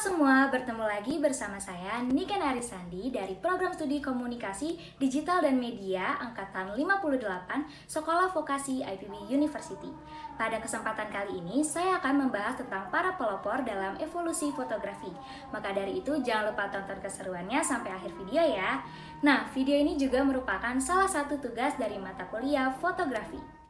semua, bertemu lagi bersama saya Niken Arisandi dari Program Studi Komunikasi Digital dan Media Angkatan 58 Sekolah Vokasi IPB University. Pada kesempatan kali ini, saya akan membahas tentang para pelopor dalam evolusi fotografi. Maka dari itu, jangan lupa tonton keseruannya sampai akhir video ya. Nah, video ini juga merupakan salah satu tugas dari mata kuliah fotografi.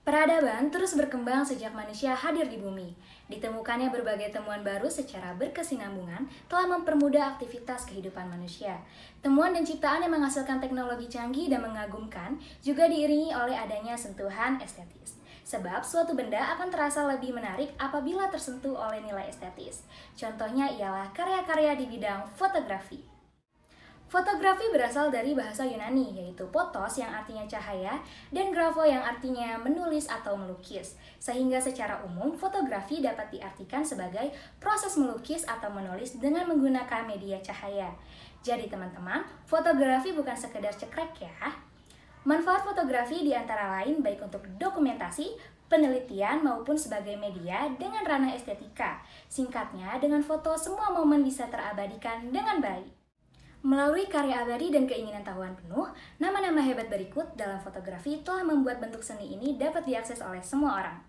Peradaban terus berkembang sejak manusia hadir di bumi. Ditemukannya berbagai temuan baru secara berkesinambungan telah mempermudah aktivitas kehidupan manusia. Temuan dan ciptaan yang menghasilkan teknologi canggih dan mengagumkan juga diiringi oleh adanya sentuhan estetis. Sebab suatu benda akan terasa lebih menarik apabila tersentuh oleh nilai estetis. Contohnya ialah karya-karya di bidang fotografi. Fotografi berasal dari bahasa Yunani, yaitu potos yang artinya cahaya dan grafo yang artinya menulis atau melukis. Sehingga secara umum, fotografi dapat diartikan sebagai proses melukis atau menulis dengan menggunakan media cahaya. Jadi teman-teman, fotografi bukan sekedar cekrek ya. Manfaat fotografi diantara lain baik untuk dokumentasi, penelitian maupun sebagai media dengan ranah estetika. Singkatnya, dengan foto semua momen bisa terabadikan dengan baik. Melalui karya abadi dan keinginan tahuan penuh, nama-nama hebat berikut dalam fotografi telah membuat bentuk seni ini dapat diakses oleh semua orang.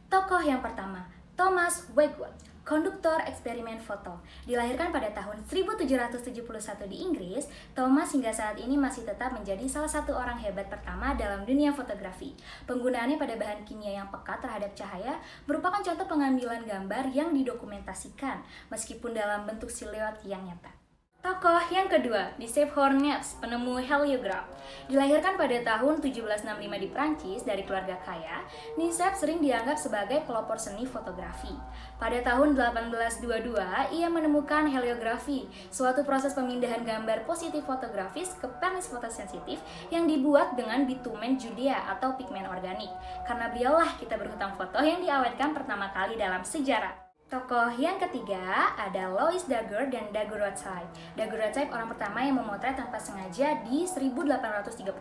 Tokoh yang pertama, Thomas Wedgwood, konduktor eksperimen foto. Dilahirkan pada tahun 1771 di Inggris, Thomas hingga saat ini masih tetap menjadi salah satu orang hebat pertama dalam dunia fotografi. Penggunaannya pada bahan kimia yang peka terhadap cahaya merupakan contoh pengambilan gambar yang didokumentasikan, meskipun dalam bentuk siluet yang nyata. Tokoh yang kedua, Nicephore Horneps, penemu heliograf. Dilahirkan pada tahun 1765 di Prancis dari keluarga kaya, Nicephore sering dianggap sebagai pelopor seni fotografi. Pada tahun 1822, ia menemukan heliografi, suatu proses pemindahan gambar positif fotografis ke pernis fotosensitif yang dibuat dengan bitumen Judea atau pigmen organik. Karena beliaulah kita berhutang foto yang diawetkan pertama kali dalam sejarah. Tokoh yang ketiga ada Louis Daguerre dan Daguerreotype. Daguerreotype orang pertama yang memotret tanpa sengaja di 1838.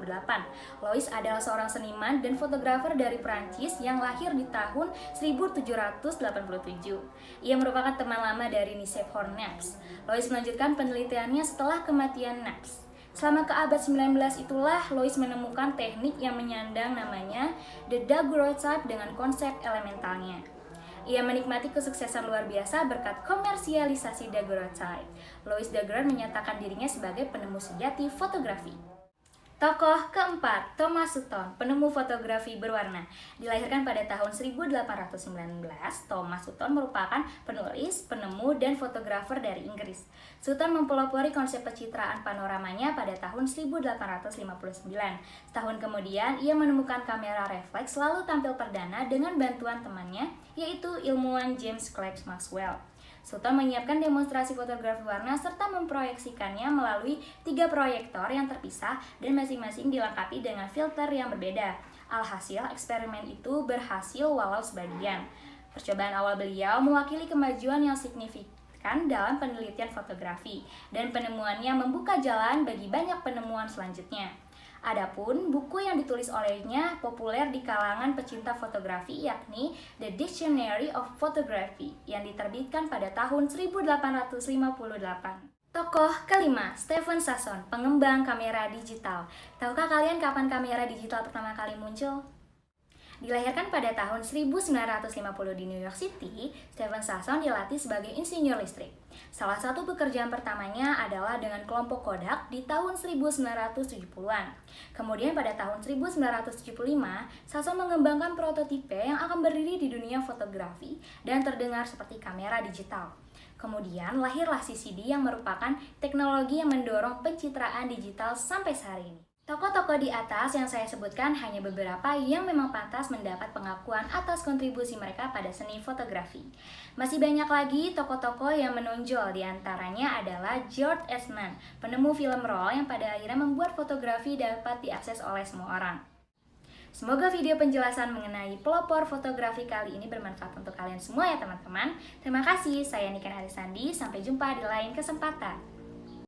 Louis adalah seorang seniman dan fotografer dari Prancis yang lahir di tahun 1787. Ia merupakan teman lama dari Nicephore Horneps. Louis melanjutkan penelitiannya setelah kematian Naples. Selama ke abad 19 itulah Louis menemukan teknik yang menyandang namanya The Daguerreotype dengan konsep elementalnya. Ia menikmati kesuksesan luar biasa berkat komersialisasi daguerreotype. Louis Daguerre menyatakan dirinya sebagai penemu sejati fotografi. Tokoh keempat, Thomas Sutton, penemu fotografi berwarna. Dilahirkan pada tahun 1819, Thomas Sutton merupakan penulis, penemu, dan fotografer dari Inggris. Sutton mempelopori konsep pencitraan panoramanya pada tahun 1859. Setahun kemudian, ia menemukan kamera refleks lalu tampil perdana dengan bantuan temannya, yaitu ilmuwan James Clerk Maxwell. Sutton menyiapkan demonstrasi fotografi warna serta memproyeksikannya melalui 3 proyektor yang terpisah dan masing-masing dilengkapi dengan filter yang berbeda. Alhasil, eksperimen itu berhasil walau sebagian. Percobaan awal beliau mewakili kemajuan yang signifikan dalam penelitian fotografi, dan penemuannya membuka jalan bagi banyak penemuan selanjutnya. Adapun buku yang ditulis olehnya populer di kalangan pecinta fotografi, yakni The Dictionary of Photography yang diterbitkan pada tahun 1858. Tokoh kelima, Stephen Sasson, pengembang kamera digital. Tahukah kalian kapan kamera digital pertama kali muncul? Dilahirkan pada tahun 1950 di New York City, Stephen Sasson dilatih sebagai insinyur listrik. Salah satu pekerjaan pertamanya adalah dengan kelompok Kodak di tahun 1970-an. Kemudian pada tahun 1975, Sasson mengembangkan prototipe yang akan berdiri di dunia fotografi dan terdengar seperti kamera digital. Kemudian lahirlah CCD yang merupakan teknologi yang mendorong pencitraan digital sampai sehari ini. Tokoh-tokoh di atas yang saya sebutkan hanya beberapa yang memang pantas mendapat pengakuan atas kontribusi mereka pada seni fotografi. Masih banyak lagi tokoh-tokoh yang menonjol, diantaranya adalah George Eastman, penemu film roll yang pada akhirnya membuat fotografi dapat diakses oleh semua orang. Semoga video penjelasan mengenai pelopor fotografi kali ini bermanfaat untuk kalian semua ya teman-teman. Terima kasih, saya Niken Arisandi, sampai jumpa di lain kesempatan.